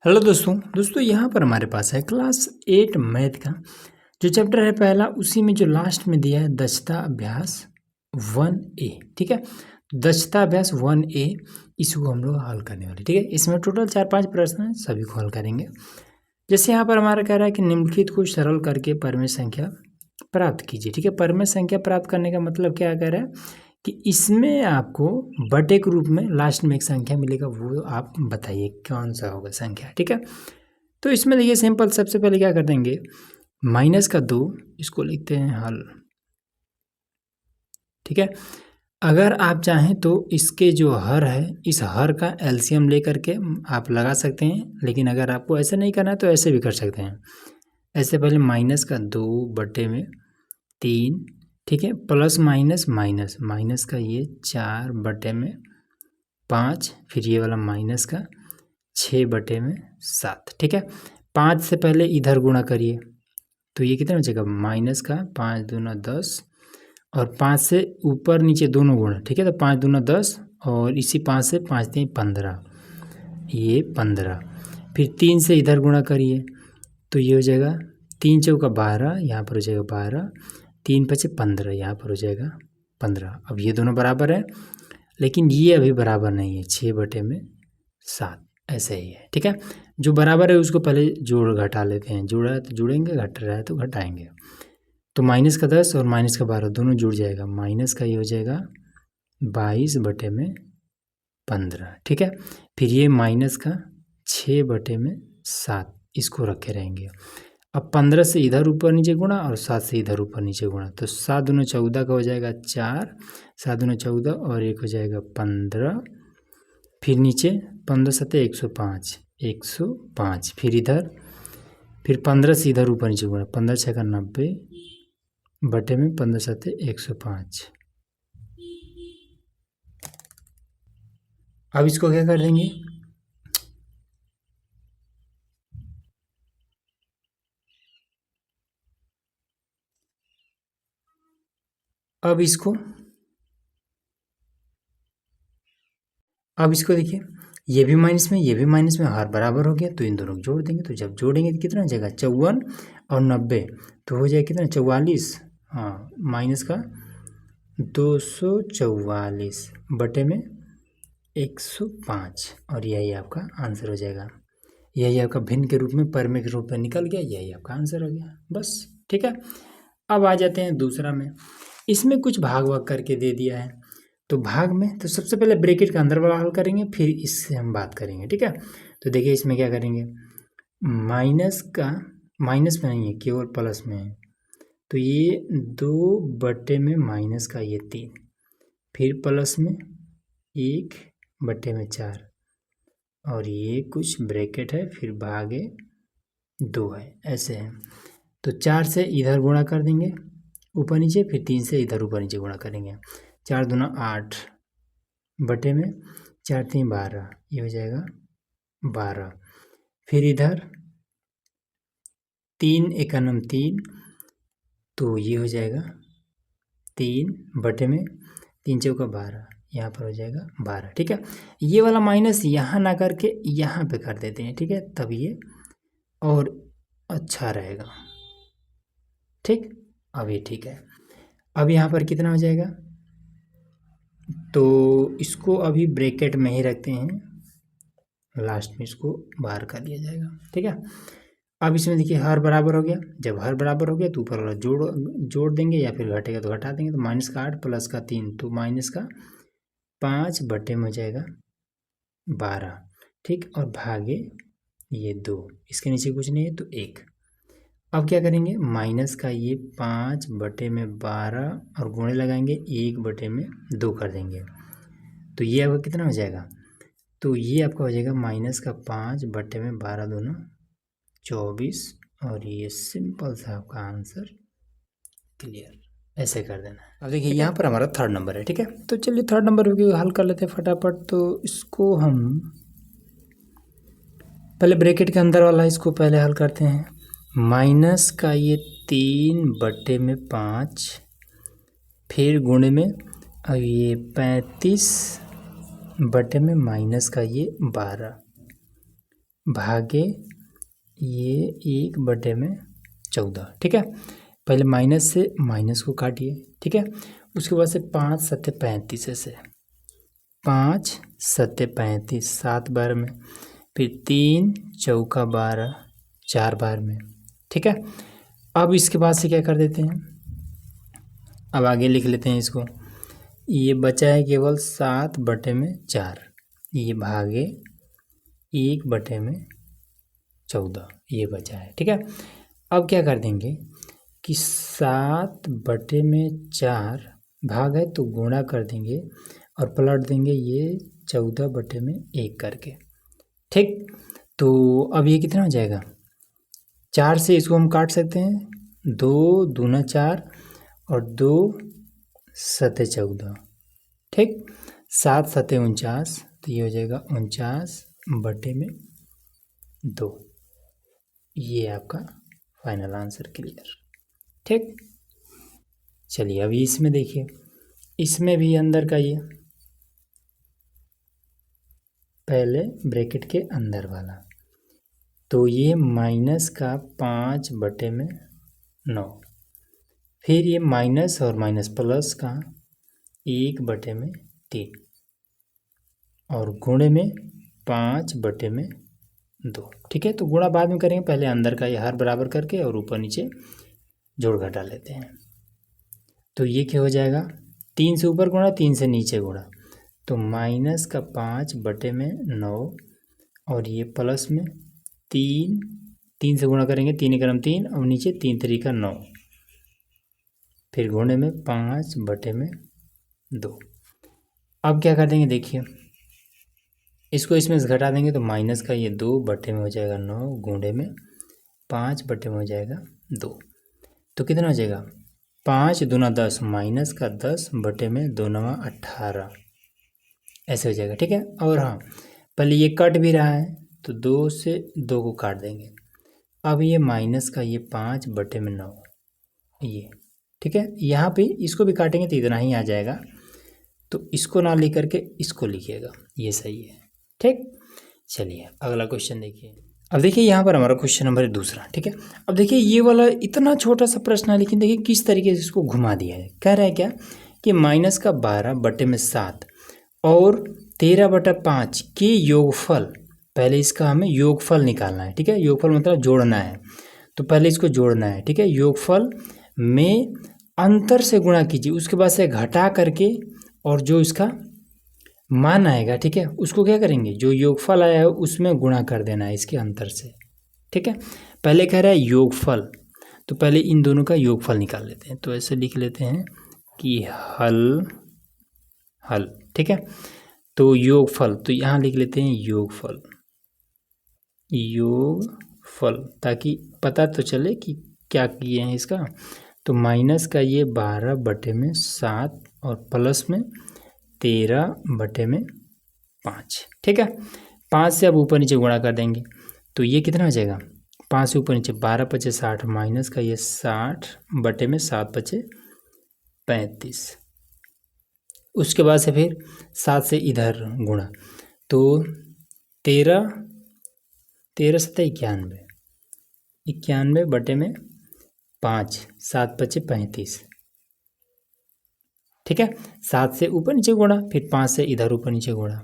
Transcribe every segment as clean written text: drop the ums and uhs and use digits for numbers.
Hello दोस्तों यहाँ पर हमारे पास है क्लास 8 मैथ का जो चैप्टर है पहला, उसी में जो लास्ट में दिया है दक्षता अभ्यास 1A। ठीक है, दक्षता अभ्यास 1A इसको हम लोग हल करने वाले। ठीक है, इसमें टोटल 4-5 प्रश्न हैं, सभी को हल करेंगे। जैसे यहाँ पर हमारा कह रहा है कि निम्नलिखित को सरल करके परिमेय संख्या प्राप्त कीजिए। ठीक है, परिमेय संख्या प्राप्त करने का मतलब क्या कह रहा है कि इसमें आपको बटे के रूप में लास्ट में एक संख्या मिलेगा, वो आप बताइए कौन सा होगा संख्या। ठीक है, तो इसमें देखिए सिंपल, सबसे पहले क्या कर देंगे, -2 इसको लिखते हैं हल। ठीक है, अगर आप चाहें तो इसके जो हर है, इस हर का एलसीएम लेकर के आप लगा सकते हैं, लेकिन अगर आपको ऐसे नहीं करना है तो ऐसे भी कर सकते हैं। ऐसे पहले -2 बटे में 3, ठीक है, प्लस माइनस माइनस माइनस का ये 4 बटे में 5, फिर ये वाला माइनस का 6 बटे में 7। ठीक है, 5 से पहले इधर गुणा करिए तो ये कितना बचेगा, माइनस का 5 दूना 10, और 5 से ऊपर नीचे दोनों गुणा। ठीक है, तो 5 दूना 10 और इसी 5 से 5 3 15, ये 15। फिर 3 से इधर गुणा करिए तो ये हो जाएगा 3 चौका 12, यहाँ पर हो जाएगा 12, 3 5 15, यहाँ पर हो जाएगा 15। अब ये दोनों बराबर है, लेकिन ये अभी बराबर नहीं है, 6 बटे में 7 ऐसे ही है। ठीक है, जो बराबर है उसको पहले जोड़ घटा लेते हैं, जुड़ा है तो जुड़ेंगे, घट रहा है तो घटाएंगे। तो -10 और -12 दोनों जुड़ जाएगा, माइनस का ये हो जाएगा 22 बटे में 15। ठीक है, फिर ये माइनस का 6 बटे में 7, इसको रखे रहेंगे। अब 15 से इधर ऊपर नीचे गुणा और 7 से इधर ऊपर नीचे गुणा, तो 7 दूना 14 का हो जाएगा 4, 7 दूना 14 और एक हो जाएगा 15। फिर नीचे 15 7 105, 105। फिर इधर, फिर 15 से इधर ऊपर नीचे गुणा, 15 6 का 90 बटे में 15 7 105। अब इसको क्या कर देंगे, अब इसको देखिए, ये भी माइनस में, ये भी माइनस में, हर बराबर हो गया तो इन दोनों को जोड़ देंगे। तो जब जोड़ेंगे तो कितना हो जाएगा, 54 और 90 तो हो जाएगा कितना, 44। हाँ, माइनस का 244 बटे में 105, और यही आपका आंसर हो जाएगा। यही आपका भिन्न के रूप में परिमेय के रूप में निकल गया, यही आपका आंसर हो गया बस। ठीक है, अब आ जाते हैं दूसरा में। इसमें कुछ भाग भाग करके दे दिया है, तो भाग में तो सबसे पहले ब्रैकेट का अंदर वाला हल करेंगे, फिर इससे हम बात करेंगे। ठीक है, तो देखिए इसमें क्या करेंगे, माइनस का, माइनस में नहीं है केवल प्लस में है, तो ये 2 बटे में माइनस का ये 3, फिर प्लस में 1 बटे में 4, और ये कुछ ब्रैकेट है, फिर भागे 2 है, ऐसे है। तो 4 से इधर गुणा कर देंगे ऊपर नीचे, फिर 3 से इधर ऊपर नीचे गुणा करेंगे, 4 दूना 8 बटे में 4 3 12, ये हो जाएगा 12। फिर इधर 3 एकनम 3, तो ये हो जाएगा 3 बटे में 3 चौका 12, यहाँ पर हो जाएगा 12। ठीक है, ये वाला माइनस यहाँ ना करके यहाँ पे कर देते हैं। ठीक है, तब ये और अच्छा रहेगा। ठीक, अब ये ठीक है। अब यहाँ पर कितना हो जाएगा, तो इसको अभी ब्रैकेट में ही रखते हैं, लास्ट में इसको बाहर कर दिया जाएगा। ठीक है, अब इसमें देखिए हर बराबर हो गया, जब हर बराबर हो गया तो ऊपर वाला जोड़ देंगे, या फिर घटेगा तो घटा देंगे। तो -8 प्लस का 3, तो माइनस का 5 बटे में हो जाएगा 12। ठीक, और भागे ये 2, इसके नीचे कुछ नहीं है तो 1। अब क्या करेंगे, माइनस का ये 5 बटे में 12 और गुणे लगाएंगे, 1 बटे में 2 कर देंगे, तो ये आपका कितना हो जाएगा, तो ये आपका हो जाएगा माइनस का 5 बटे में 12 दूना 24, और ये सिंपल सा आपका आंसर क्लियर, ऐसे कर देना है। अब देखिए यहाँ पर हमारा 3rd नंबर है। ठीक है, तो चलिए 3rd नंबर को हल कर लेते हैं फटाफट। तो इसको हम पहले ब्रैकेट के अंदर वाला इसको पहले हल करते हैं, माइनस का ये 3 बटे में 5, फिर गुणे में अब ये 35 बटे में माइनस का ये 12, भागे ये 1/14। ठीक है, पहले माइनस से माइनस को काटिए। ठीक है, उसके बाद से 5 सत्ते 35 ऐसे 5 सत्ते 35 7 बार में, फिर 3 चौका 12 4 बार में। ठीक है, अब इसके बाद से क्या कर देते हैं, अब आगे लिख लेते हैं इसको। ये बचा है केवल 7/4, ये भागे 1/14 ये बचा है। ठीक है, अब क्या कर देंगे कि 7/4 भाग है तो गुणा कर देंगे और पलट देंगे ये 14/1 करके। ठीक, तो अब ये कितना हो जाएगा, 4 से इसको हम काट सकते हैं, 2 दूना 4 और 2 सत्ते 14। ठीक, 7 सत्ते 49, तो ये हो जाएगा 49/2। ये आपका फाइनल आंसर क्लियर। ठीक, चलिए अभी इसमें देखिए, इसमें भी अंदर का ये पहले ब्रैकेट के अंदर वाला, तो ये माइनस का 5/9, फिर ये माइनस और माइनस प्लस का 1/3 और गुणे में 5/2। ठीक है, तो गुणा बाद में करेंगे, पहले अंदर का ये हर बराबर करके और ऊपर नीचे जोड़ घटा लेते हैं। तो ये क्या हो जाएगा, 3 से ऊपर गुणा 3 से नीचे गुणा, तो माइनस का 5/9 और ये प्लस में 3 से गुणा करेंगे, 3 एकम 3 और नीचे 3 3 9, फिर गुणे में 5/2। अब क्या कर देंगे, देखिए इसको इसमें से घटा देंगे तो माइनस का ये 2 में हो जाएगा 9, गुणे में 5 में हो जाएगा 2, तो कितना हो जाएगा 5 दूना 10, माइनस का 10/2 9 18 ऐसे हो जाएगा। ठीक है, और हाँ पहले ये कट भी रहा है तो 2 से 2 को काट देंगे, अब ये माइनस का ये 5/9 ये। ठीक है, यहाँ पे इसको भी काटेंगे तो इतना ही आ जाएगा, तो इसको ना लिख करके इसको लिखिएगा, ये सही है। ठीक, चलिए अगला क्वेश्चन देखिए। अब देखिए यहाँ पर हमारा क्वेश्चन नंबर है दूसरा। ठीक है, अब देखिए ये वाला इतना छोटा सा प्रश्न है, लेकिन देखिए किस तरीके से इसको घुमा दिया है। कह रहा है क्या कि माइनस का 12/7 और 13/5 के योगफल, पहले इसका हमें योगफल निकालना है। ठीक है, योगफल मतलब जोड़ना है, तो पहले इसको जोड़ना है। ठीक है, योगफल में अंतर से गुणा कीजिए, उसके बाद से घटा करके और जो इसका मान आएगा, ठीक है, उसको क्या करेंगे, जो योगफल आया है उसमें गुणा कर देना है इसके अंतर से। ठीक है, पहले कह रहा है योगफल, तो पहले इन दोनों का योगफल निकाल लेते हैं, तो ऐसे लिख लेते हैं कि हल। ठीक है, तो योगफल, तो यहाँ लिख लेते हैं योगफल, ताकि पता तो चले कि क्या किए हैं इसका। तो माइनस का ये 12/7 और प्लस में 13/5। ठीक है, 5 से अब ऊपर नीचे गुणा कर देंगे, तो ये कितना हो जाएगा, 5 से ऊपर नीचे 12/5 60, माइनस का ये 60/7/35। उसके बाद से फिर 7 से इधर गुणा, तो 13 7 91, 91/5, 7/35। ठीक है, 7 से ऊपर नीचे गुणा, फिर 5 से इधर ऊपर नीचे गुणा।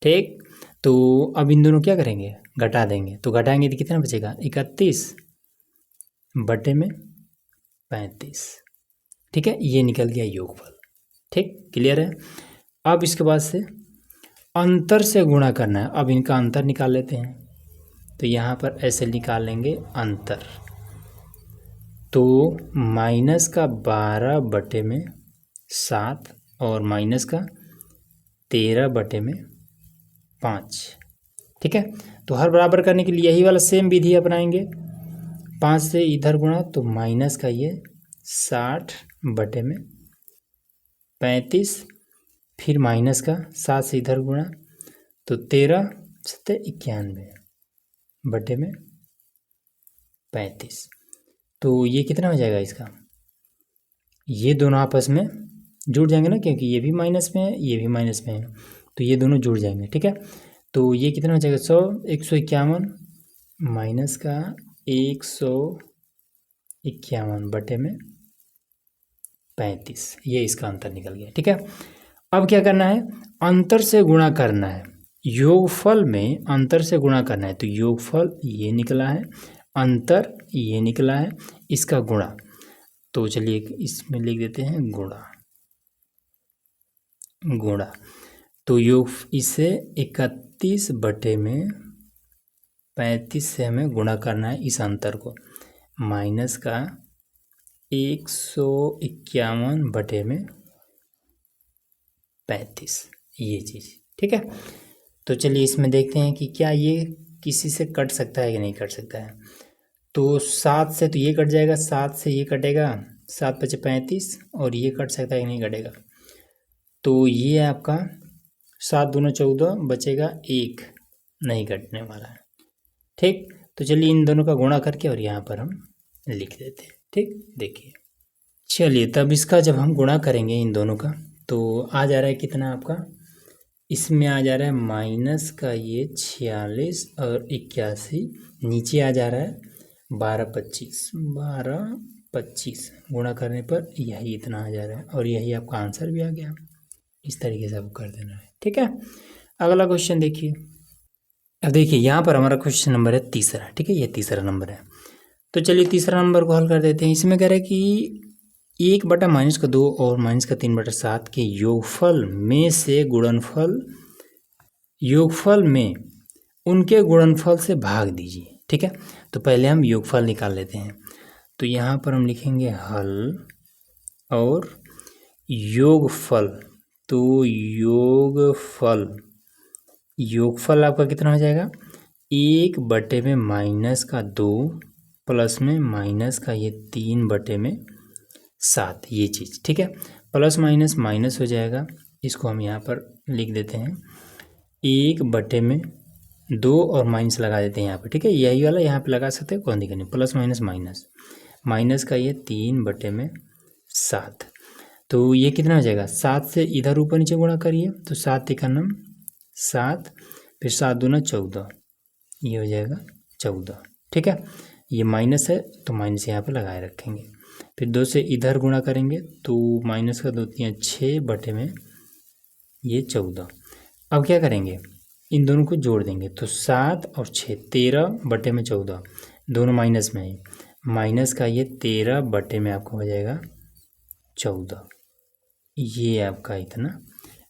ठीक, तो अब इन दोनों क्या करेंगे, घटा देंगे, तो घटाएंगे तो कितना बचेगा 31/35। ठीक है, ये निकल गया योगफल। ठीक, क्लियर है। अब इसके बाद से अंतर से गुणा करना है, अब इनका अंतर निकाल लेते हैं, तो यहाँ पर ऐसे निकाल लेंगे अंतर, तो माइनस का 12/7 और माइनस का 13/5। ठीक है, तो हर बराबर करने के लिए यही वाला सेम विधि अपनाएंगे, 5 से इधर गुणा, तो माइनस का ये 60/35, फिर माइनस का 7 से इधर गुणा, तो 13 7 91/35। तो ये कितना हो जाएगा इसका, ये दोनों आपस में जुड़ जाएंगे ना, क्योंकि ये भी माइनस में है, ये भी माइनस में है, तो ये दोनों जुड़ जाएंगे। ठीक है, तो ये कितना हो जाएगा 100, 151 माइनस का 151 बटे में 35, ये इसका अंतर निकल गया। ठीक है, अब क्या करना है, अंतर से गुणा करना है, योगफल में अंतर से गुणा करना है। तो योगफल ये निकला है, अंतर ये निकला है, इसका गुणा, तो चलिए इसमें लिख देते हैं गुणा। तो योग इसे 31 बटे में 35 से हमें गुणा करना है इस अंतर को, माइनस का 151 बटे में 35, ये चीज़। ठीक है, तो चलिए इसमें देखते हैं कि क्या ये किसी से कट सकता है कि नहीं कट सकता है। तो 7 से तो ये कट जाएगा, 7 से ये कटेगा, 7 × 5 = 35, और ये कट सकता है कि नहीं कटेगा। तो ये आपका 7 दूना 14, बचेगा 1, नहीं कटने वाला है। ठीक, तो चलिए इन दोनों का गुणा करके और यहाँ पर हम लिख देते हैं। ठीक, देखिए चलिए तब इसका जब हम गुणा करेंगे इन दोनों का, तो आ जा रहा है कितना आपका, इसमें आ जा रहा है माइनस का ये 46 और 81, नीचे आ जा रहा है 12 25 गुणा करने पर यही इतना आ जा रहा है, और यही आपका आंसर भी आ गया। इस तरीके से आपको कर देना है। ठीक है, अगला क्वेश्चन देखिए। अब देखिए यहाँ पर हमारा क्वेश्चन नंबर है तीसरा। ठीक है, ये तीसरा नंबर है, तो चलिए तीसरा नंबर को हल कर देते हैं। इसमें कह रहा है कि 1/-2 और -3/7 के योगफल में से योगफल में उनके गुणनफल से भाग दीजिए। ठीक है, तो पहले हम योगफल निकाल लेते हैं। तो यहाँ पर हम लिखेंगे हल और योगफल। तो योगफल आपका कितना हो जाएगा, 1 बटे में -2 प्लस में माइनस का ये 3 बटे में 7, ये चीज़। ठीक है, प्लस माइनस माइनस हो जाएगा, इसको हम यहाँ पर लिख देते हैं 1 बटे में 2 और माइनस लगा देते हैं यहाँ पर। ठीक है, यही वाला यहाँ पे लगा सकते हैं, कोई दिक्कत नहीं, प्लस माइनस माइनस, माइनस का ये 3 बटे में 7। तो ये कितना हो जाएगा, 7 से इधर ऊपर नीचे गुणा करिए, तो 7 × 9 7, फिर 7 दूना 14, ये हो जाएगा 14। ठीक है, ये माइनस है तो माइनस यहाँ पर लगाए रखेंगे, फिर 2 से इधर गुणा करेंगे, तो माइनस का 2 × 6 बटे में ये 14। अब क्या करेंगे, इन दोनों को जोड़ देंगे, तो 7 और 6 13 बटे में 14, दोनों माइनस में है, माइनस का ये 13 बटे में आपको हो जाएगा 14। ये आपका इतना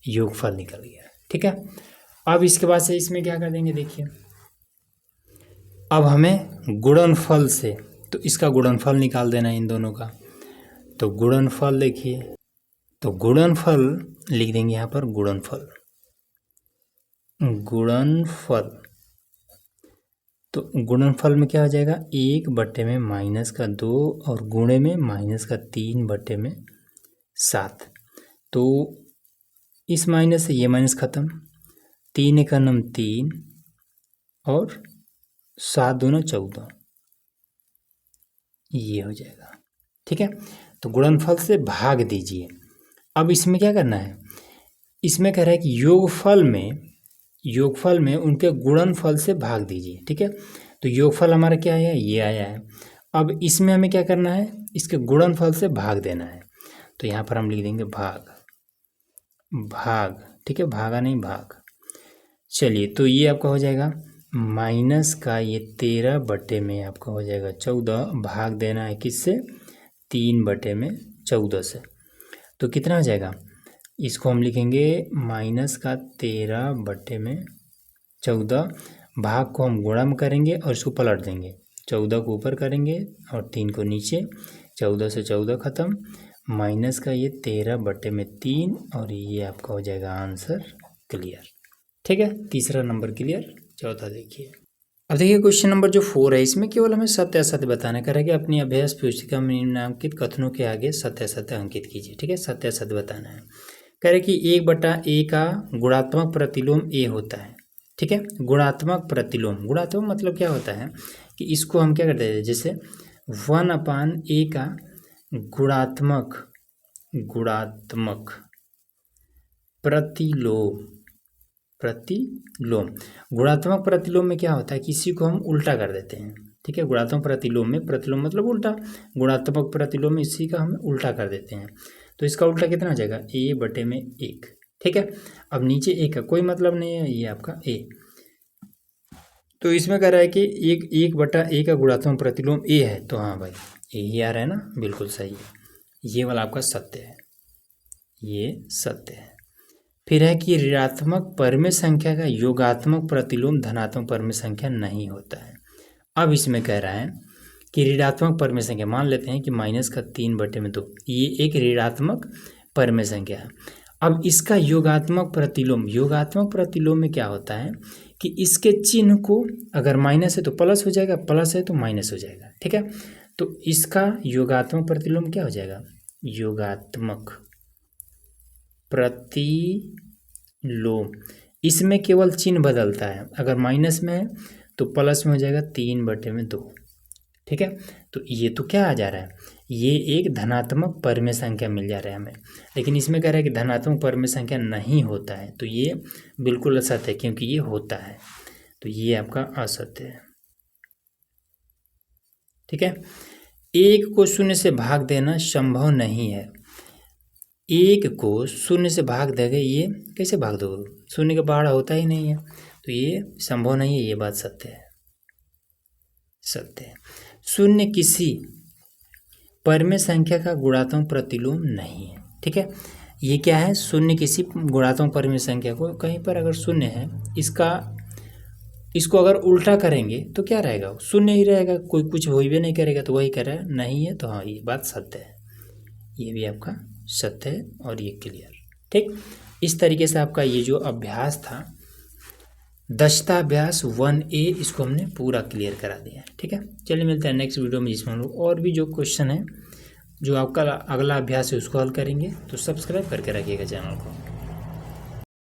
योगफल निकल गया। ठीक है, अब इसके बाद से इसमें क्या कर देंगे, देखिए अब हमें गुणनफल से, तो इसका गुणनफल निकाल देना है इन दोनों का। तो गुणनफल देखिए, तो गुणनफल लिख देंगे यहाँ पर, गुणनफल तो गुणनफल में क्या हो जाएगा, 1 बटे में -2 और गुणे में -3 बटे में 7। तो इस माइनस से ये माइनस खत्म, 3 × 9 3 और 7 दूना 14, ये हो जाएगा। ठीक है, तो गुणनफल से भाग दीजिए। अब इसमें क्या करना है, इसमें कह रहा है कि योगफल में उनके गुणनफल से भाग दीजिए। ठीक है, तो योगफल हमारा क्या आया, ये आया है। अब इसमें हमें क्या करना है, इसके गुणनफल से भाग देना है। तो यहाँ पर हम लिख देंगे भाग। ठीक है, भागा नहीं भाग। चलिए, तो ये आपका हो जाएगा माइनस का ये 13 बटे में आपका हो जाएगा 14, भाग देना है किससे, 3 बटे में 14 से। तो कितना हो जाएगा, इसको हम लिखेंगे माइनस का 13 बटे में 14, भाग को हम गुणा में करेंगे और इसको पलट देंगे, 14 को ऊपर करेंगे और 3 को नीचे, 14 से 14 खत्म, माइनस का ये 13 बटे में 3, और ये आपका हो जाएगा आंसर क्लियर। ठीक है, तीसरा नंबर क्लियर। चौथा देखिए। अब देखिए क्वेश्चन नंबर जो 4 है, इसमें केवल हमें सत्य असत्य बताना है कि अपनी अभ्यास पुस्तिका में निम्नांकित कथनों के आगे सत्य असत्य अंकित कीजिए। ठीक है, सत्य असत्य बताना है। कह रहे कि 1/a का गुणात्मक प्रतिलोम a होता है। ठीक है, गुणात्मक प्रतिलोम, गुणात्मक मतलब क्या होता है कि इसको हम क्या करते हैं, जैसे 1/a का गुणात्मक प्रतिलोम प्रतिलोम। गुणात्मक प्रतिलोम में क्या होता है, किसी को हम उल्टा कर देते हैं, ठीक है। गुणात्मक प्रतिलोम में, प्रतिलोम मतलब उल्टा, गुणात्मक प्रतिलोम में इसी का हम उल्टा कर देते हैं। तो इसका उल्टा कितना हो जाएगा, a बटे में 1, ठीक है। अब नीचे a का कोई मतलब नहीं है, ये आपका a। तो इसमें कह रहा है कि 1/a का गुणात्मक प्रतिलोम a है, तो हाँ भाई यही आ रहा है ना, बिल्कुल सही है, ये वाला आपका सत्य है, ये सत्य है। फिर है कि ऋणात्मक परमेय संख्या का योगात्मक प्रतिलोम धनात्मक परमेय संख्या नहीं होता है। अब इसमें कह रहा है कि ऋणात्मक परमेय संख्या, मान लेते हैं कि -3/2, ये एक ऋणात्मक परमेय संख्या है। अब इसका योगात्मक प्रतिलोम में क्या होता है कि इसके चिन्ह को, अगर माइनस है तो प्लस हो जाएगा, प्लस है तो माइनस हो जाएगा, ठीक है। तो इसका योगात्मक प्रतिलोम क्या हो जाएगा, योगात्मक प्रतिलोम। इसमें केवल चिन्ह बदलता है, अगर माइनस में है तो प्लस में हो जाएगा 3/2, ठीक है। तो ये तो क्या आ जा रहा है, ये एक धनात्मक परमेय संख्या मिल जा रहा है हमें, लेकिन इसमें कह रहा है कि धनात्मक परमेय संख्या नहीं होता है, तो ये बिल्कुल असत्य है, क्योंकि ये होता है, तो ये आपका असत्य है, ठीक है। 1 को 0 से भाग देना संभव नहीं है। 1 को 0 से भाग देंगे, ये कैसे भाग दोगे, 0 का पहाड़ा होता ही नहीं है, तो ये संभव नहीं है, ये बात सत्य है, सत्य है। 0 किसी परमेय संख्या का गुणात्मक प्रतिलोम नहीं है, ठीक है। ये क्या है, 0 किसी गुणात्मक परमेय संख्या को, कहीं पर अगर 0 है, इसको अगर उल्टा करेंगे तो क्या रहेगा, 0 ही रहेगा, कोई कुछ हो भी नहीं करेगा, तो वही कह रहा है नहीं है, तो हाँ ये बात सत्य है, ये भी आपका सत्य है और ये क्लियर, ठीक। इस तरीके से आपका ये जो अभ्यास था, दक्षता अभ्यास 1A, इसको हमने पूरा क्लियर करा दिया है, ठीक है। चलिए मिलते हैं नेक्स्ट वीडियो में, जिसमें हम लोग और भी जो क्वेश्चन है, जो आपका अगला अभ्यास है, उसको हल करेंगे। तो सब्सक्राइब करके रखिएगा चैनल को।